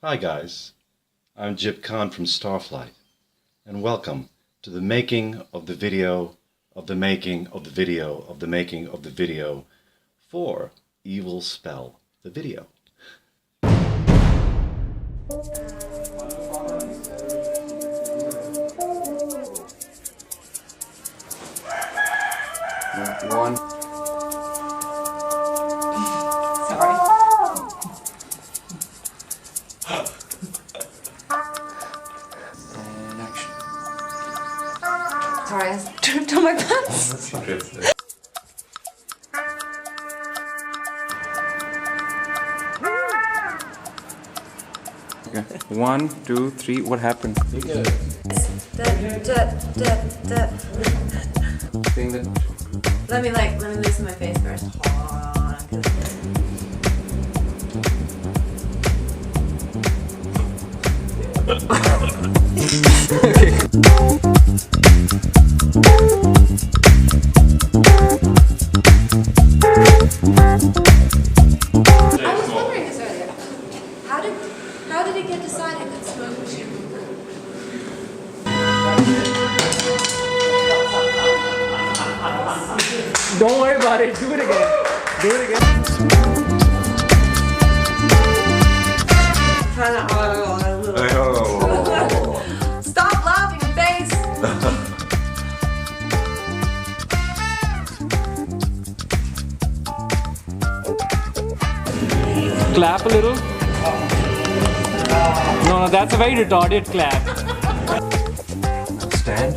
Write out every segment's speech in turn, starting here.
Hi guys, I'm Jib Khan from Starflight, and welcome to the making of the video of the making of the video of the making of the video for Evil Spell, the video. One. Sorry. And action. Sorry, I tripped on my pants. Okay. 1, 2, 3. What happened? Da, da, da, da. Saying that. Let me loosen my face first. Hold on. I was wondering this earlier. How did it get decided that smoke was shooting? Don't worry about it. Do it again. Do it again. Stop laughing, face! Clap a little. No, that's a very retarded clap. Stand.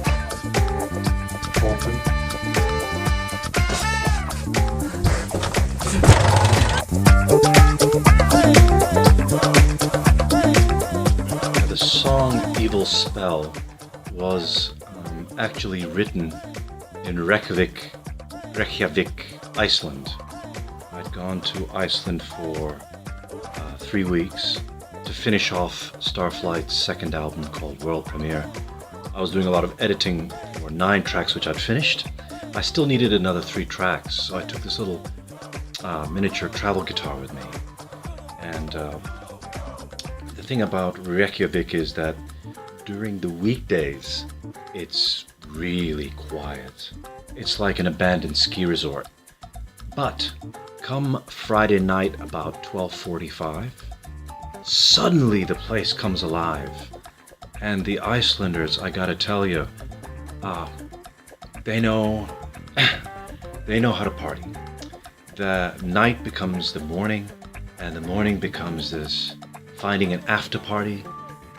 Open. The song Evil Spell was actually written in Reykjavik, Iceland. I'd gone to Iceland for 3 weeks to finish off Starflight's second album called World Premiere. I was doing a lot of editing for 9 tracks which I'd finished. I still needed another 3 tracks, so I took this little miniature travel guitar with me. And the thing about Reykjavik is that during the weekdays, it's really quiet. It's like an abandoned ski resort. But come Friday night about 12:45, suddenly the place comes alive. And the Icelanders, I gotta tell you, they know how to party. The night becomes the morning, and the morning becomes this finding an after party,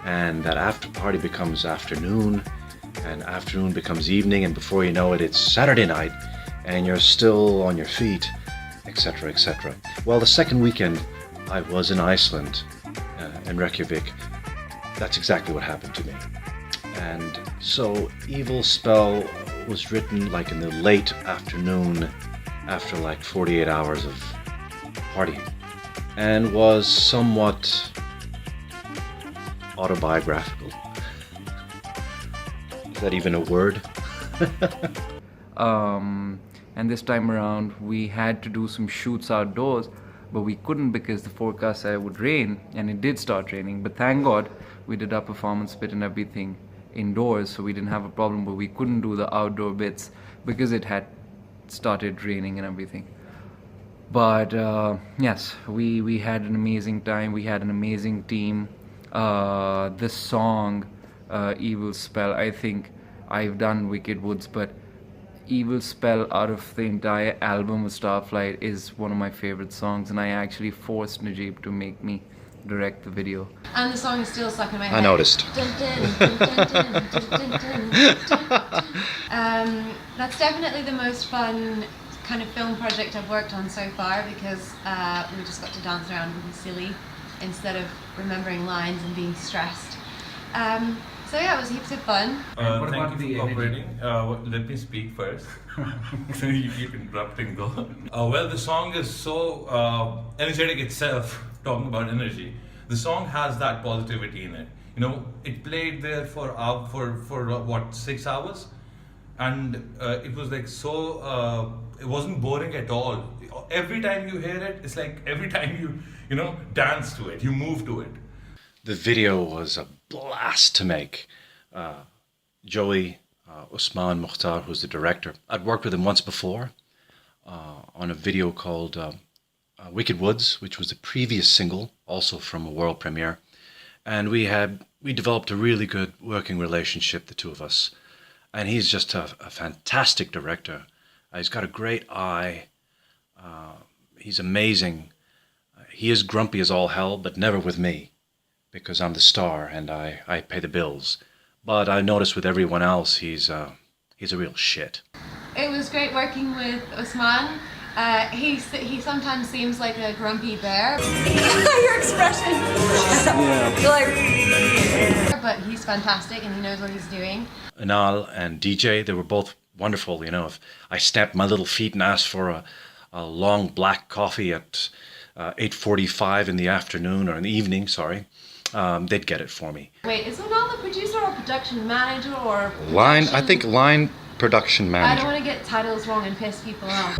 and that after party becomes afternoon, and afternoon becomes evening, and before you know it, it's Saturday night, and you're still on your feet, etc., etc. Well, the second weekend I was in Iceland, in Reykjavik, that's exactly what happened to me. And so Evil Spell was written like in the late afternoon after like 48 hours of partying, and was somewhat autobiographical. Is that even a word? And this time around we had to do some shoots outdoors, but we couldn't because the forecast said it would rain, and it did start raining. But thank God we did our performance bit and everything indoors, so we didn't have a problem. But we couldn't do the outdoor bits because it had started raining and everything. But yes, we had an amazing time. We had an amazing team. This song, Evil Spell, I think I've done Wicked Woods, but Evil Spell out of the entire album of Starflight is one of my favorite songs, and I actually forced Najib to make me direct the video. And the song is still stuck in my head. I noticed. That's definitely the most fun kind of film project I've worked on so far, because we just got to dance around and be silly instead of remembering lines and being stressed. So yeah, it was heaps of fun. Thank you for cooperating. Let me speak first. So you keep interrupting though. Well, the song is so energetic itself, talking about energy. The song has that positivity in it. You know, it played there for what, 6 hours? And it was like so, it wasn't boring at all. Every time you hear it, it's like every time you dance to it, you move to it. The video was a blast to make. Joey Usman Mukhtar, who's the director, I'd worked with him once before on a video called Wicked Woods, which was the previous single, also from a world premiere. And we developed a really good working relationship, the two of us. And he's just a fantastic director. He's got a great eye. He's amazing. He is grumpy as all hell, but never with me, because I'm the star and I pay the bills. But I noticed with everyone else, he's a real shit. It was great working with Usman. He sometimes seems like a grumpy bear. Your expression. You're like, but he's fantastic and he knows what he's doing. Anal and DJ, they were both wonderful. You know, if I stamped my little feet and asked for a long black coffee at 8:45 in the afternoon, or in the evening, sorry, they'd get it for me. Wait, is Anal the producer or production manager or Line, I think line production I manager. don't want to get titles wrong and piss people off.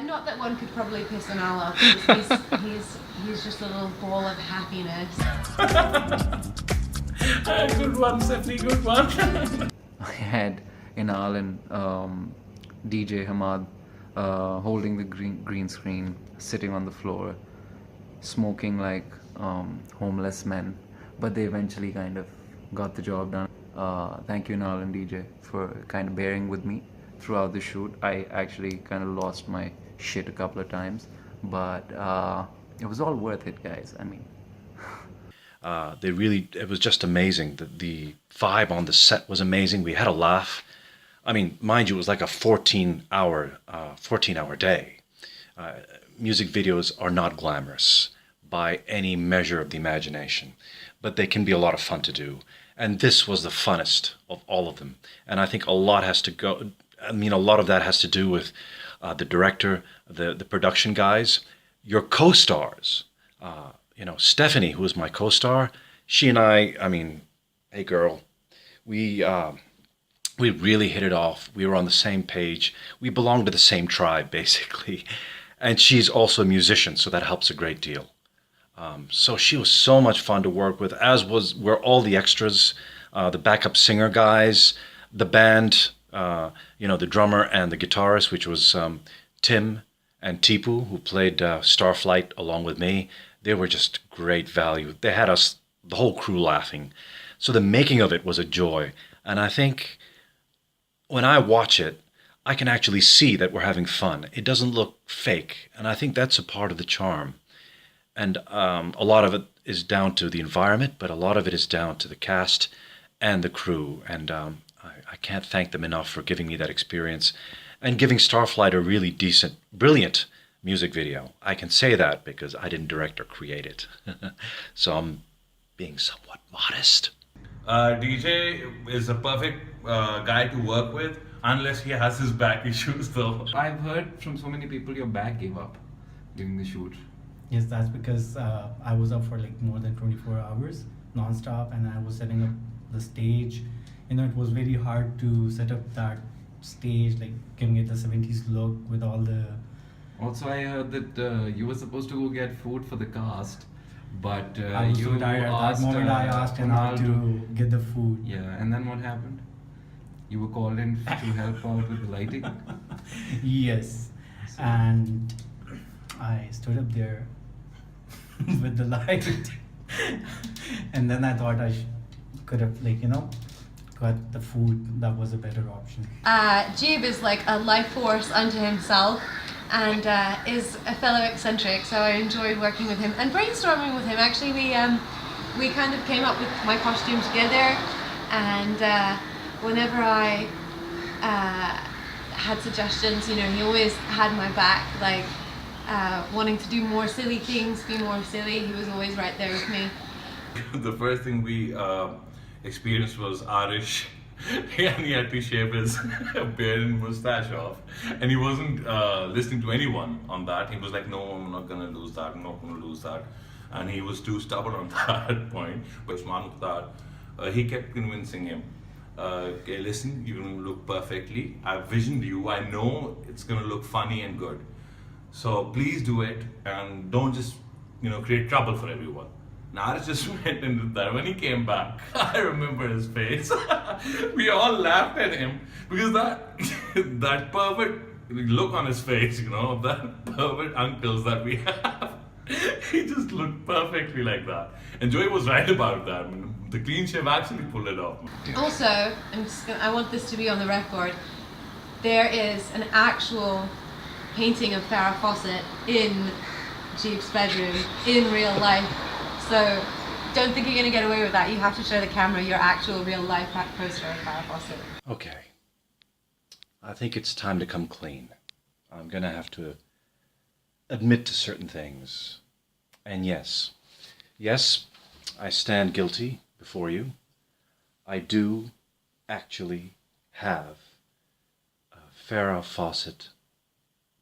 Not that one could probably piss Anal off. He's just a little ball of happiness. Good one, Stephanie, good one. I had Inal and DJ Hamad holding the green screen, sitting on the floor, smoking like homeless men, but they eventually kind of got the job done. Thank you, Inal and DJ, for kind of bearing with me throughout the shoot. I actually kind of lost my shit a couple of times, but it was all worth it, guys. I mean, it was just amazing. The vibe on the set was amazing. We had a laugh. I mean, mind you, it was like a 14-hour day. Music videos are not glamorous by any measure of the imagination, but they can be a lot of fun to do. And this was the funnest of all of them. And I think a lot of that has to do with the director, the production guys, your co-stars. Stephanie, who was my co-star, she and I mean, hey girl, we really hit it off. We were on the same page. We belonged to the same tribe, basically. And she's also a musician, so that helps a great deal. So she was so much fun to work with, as were all the extras, the backup singer guys, the band, the drummer and the guitarist, which was Tim and Tipu, who played Starflight along with me. They were just great value. They had us, the whole crew, laughing. So the making of it was a joy. And I think when I watch it, I can actually see that we're having fun. It doesn't look fake. And I think that's a part of the charm. And a lot of it is down to the environment, but a lot of it is down to the cast and the crew. And I can't thank them enough for giving me that experience and giving Starflight a really decent, brilliant music video. I can say that because I didn't direct or create it. So I'm being somewhat modest. DJ is a perfect guy to work with, unless he has his back issues though. I've heard from so many people your back gave up during the shoot. Yes, that's because I was up for like more than 24 hours non-stop, and I was setting up the stage. It was very hard to set up that stage, like giving it the 70s look with all the... Also, I heard that you were supposed to go get food for the cast, but I was so tired at that moment. I asked Anal to get the food. Yeah, and then what happened? You were called in to help out with the lighting? Yes, and I stood up there with the light, and then I thought I could have, got the food. That was a better option. Jib is like a life force unto himself and is a fellow eccentric, so I enjoyed working with him and brainstorming with him. Actually, we kind of came up with my costume together, and whenever I had suggestions, he always had my back, like wanting to do more silly things, be more silly. He was always right there with me. The first thing we experienced was Arish. And he had to shave his beard and mustache off, and he wasn't listening to anyone on that. He was like, no, I'm not gonna lose that, I'm not gonna lose that, and he was too stubborn on that point. But Usman Mukhtar, he kept convincing him, okay, listen, you're gonna look perfectly, I've visioned you, I know it's gonna look funny and good, so please do it, and don't just create trouble for everyone. Naresh just went and did that. When he came back, I remember his face. We all laughed at him because that that perfect look on his face, of that perfect uncles that we have. He just looked perfectly like that. And Joey was right about that. I mean, the clean shave actually pulled it off. Also, I want this to be on the record. There is an actual painting of Farrah Fawcett in Jeep's bedroom in real life. So don't think you're going to get away with that. You have to show the camera your actual real life poster of Farrah Fawcett. Okay. I think it's time to come clean. I'm going to have to admit to certain things. And yes, I stand guilty before you. I do actually have a Farrah Fawcett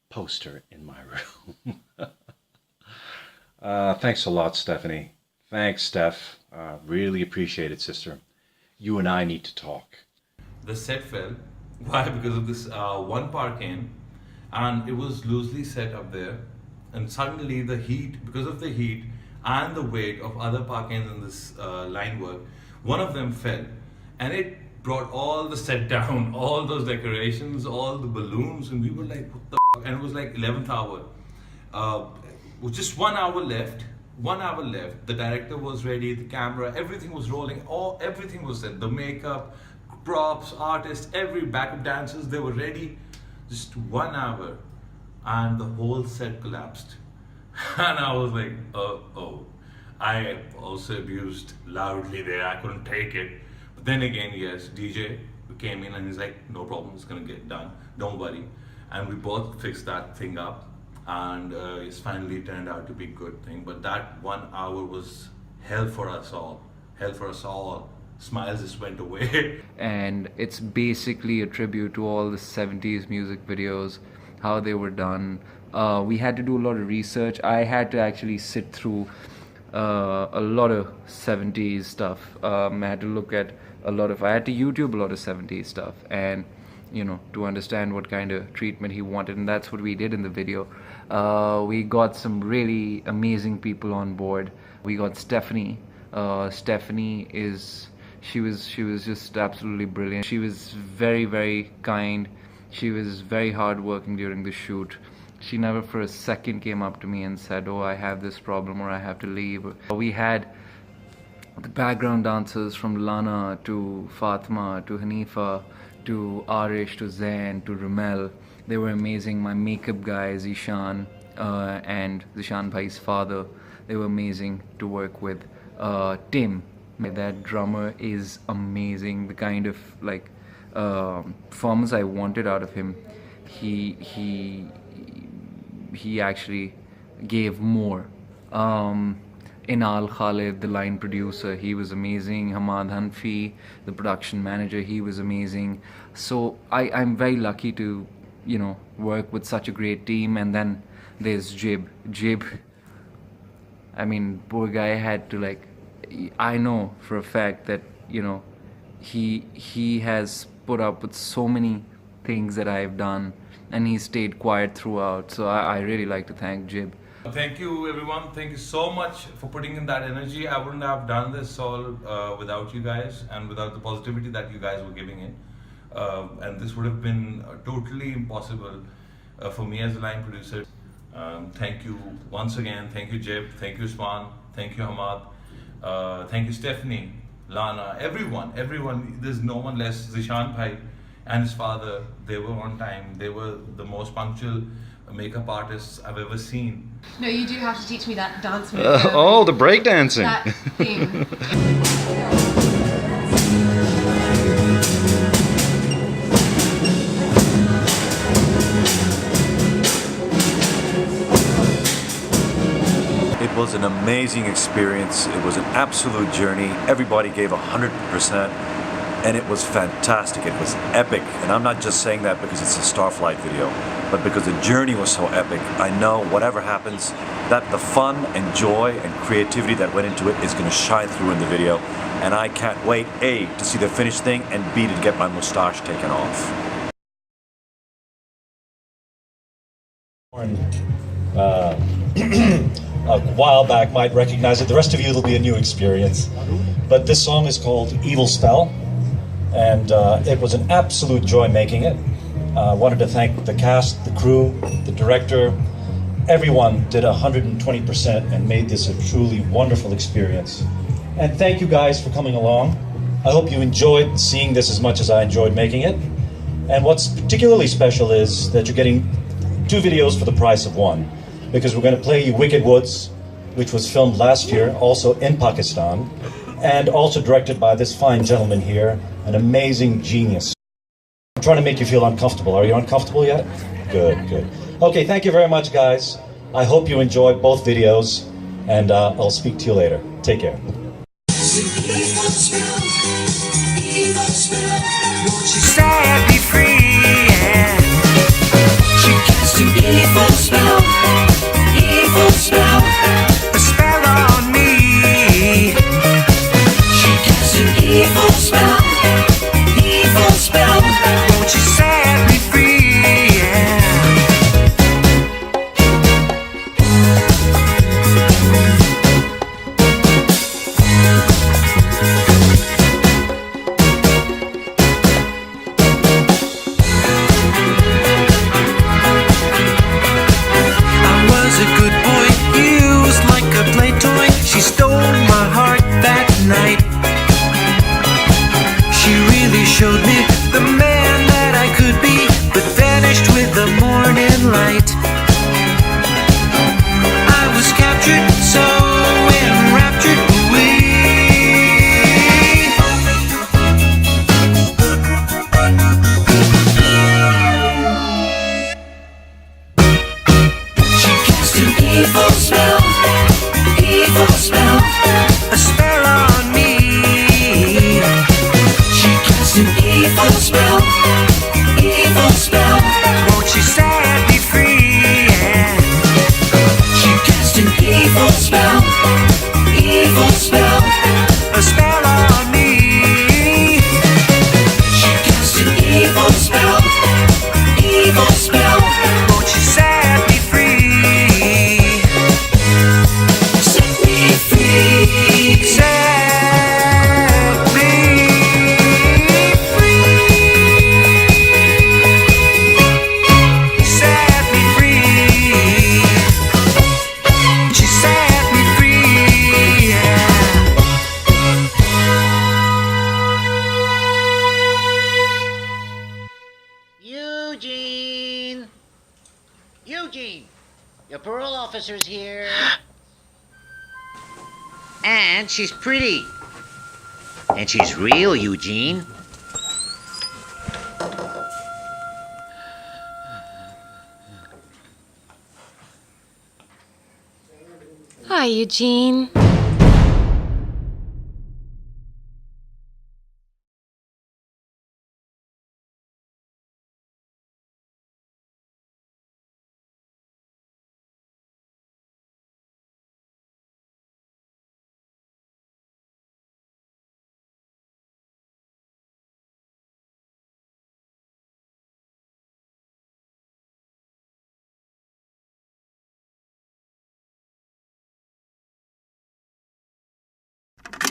poster in my room. Thanks a lot, Stephanie. Thanks, Steph. Really appreciate it, sister. You and I need to talk. The set fell. Why? Because of this one power cane, and it was loosely set up there. And suddenly the heat, because of the heat and the weight of other power canes in this line work, one of them fell. And it brought all the set down, all those decorations, all the balloons, and we were like, what the f-? And it was like 11th hour. With just 1 hour left. 1 hour left. The director was ready, the camera, everything was rolling, everything was set. The makeup, props, artists, every backup dancers, they were ready. Just 1 hour, and the whole set collapsed. And I was like, oh. I also abused loudly there. I couldn't take it. But then again, yes, DJ came in and he's like, no problem, it's gonna get done. Don't worry. And we both fixed that thing up. And it's finally turned out to be a good thing. But that 1 hour was hell for us all. Hell for us all. Smiles just went away. And it's basically a tribute to all the 70s music videos, how they were done. We had to do a lot of research. I had to actually sit through a lot of 70s stuff. I had to look at I had to YouTube a lot of 70s stuff, and to understand what kind of treatment he wanted, and that's what we did in the video. We got some really amazing people on board. We got Stephanie. Stephanie she was just absolutely brilliant. She was very, very kind. She was very hardworking during the shoot. She never for a second came up to me and said, oh, I have this problem or I have to leave. We had the background dancers from Lana to Fatma to Hanifa to Arish to Zain to Ramel. They were amazing. My makeup guy Zishan and Zishan Bhai's father, they were amazing to work with. Tim, that drummer, is amazing. The kind of performance I wanted out of him, he actually gave more. Inal Khalid, the line producer, he was amazing. Hamad Hanfi, the production manager, he was amazing. So I'm very lucky to work with such a great team. And then there's Jib, I mean, poor guy had to I know for a fact that he has put up with so many things that I've done, and he stayed quiet throughout. So I really like to thank Jib. Thank you, everyone. Thank you so much for putting in that energy. I wouldn't have done this all without you guys and without the positivity that you guys were giving in. And this would have been totally impossible for me as a line producer. Thank you once again. Thank you, Jib. Thank you, Usman. Thank you, Hamad. Thank you, Stephanie, Lana, everyone. There's no one less. Zishan Bhai and his father, they were on time. They were the most punctual makeup artists I've ever seen. No, you do have to teach me that dance move. The breakdancing. That theme. It was an amazing experience. It was an absolute journey. Everybody gave 100%, and it was fantastic. It was epic. And I'm not just saying that because it's a Starflight video, but because the journey was so epic. I know whatever happens, that the fun and joy and creativity that went into it is going to shine through in the video. And I can't wait, A, to see the finished thing, and B, to get my mustache taken off. a while back might recognize it. The rest of you, it'll be a new experience. But this song is called Evil Spell, and it was an absolute joy making it. I wanted to thank the cast, the crew, the director. Everyone did 120% and made this a truly wonderful experience. And thank you guys for coming along. I hope you enjoyed seeing this as much as I enjoyed making it. And what's particularly special is that you're getting 2 videos for the price of 1, because we're going to play you Wicked Woods, which was filmed last year, also in Pakistan, and also directed by this fine gentleman here, an amazing genius. I'm trying to make you feel uncomfortable. Are you uncomfortable yet? Good, good. Okay, thank you very much, guys. I hope you enjoyed both videos, and I'll speak to you later. Take care. She set me free, yeah. She cast an evil spell, a spell on me. She cast an evil spell, won't you set me free, yeah. Showed me the man that I could be, but vanished with the morning light. I was captured, so enraptured away. She cast an evil spell, a spell on me. An evil spell, won't you set me free, yeah. She cast an evil spell, a spell on me. She cast an evil spell, won't you set me free? Set me free, Eugene, your parole officer's here. And she's pretty. And she's real, Eugene. Hi, Eugene.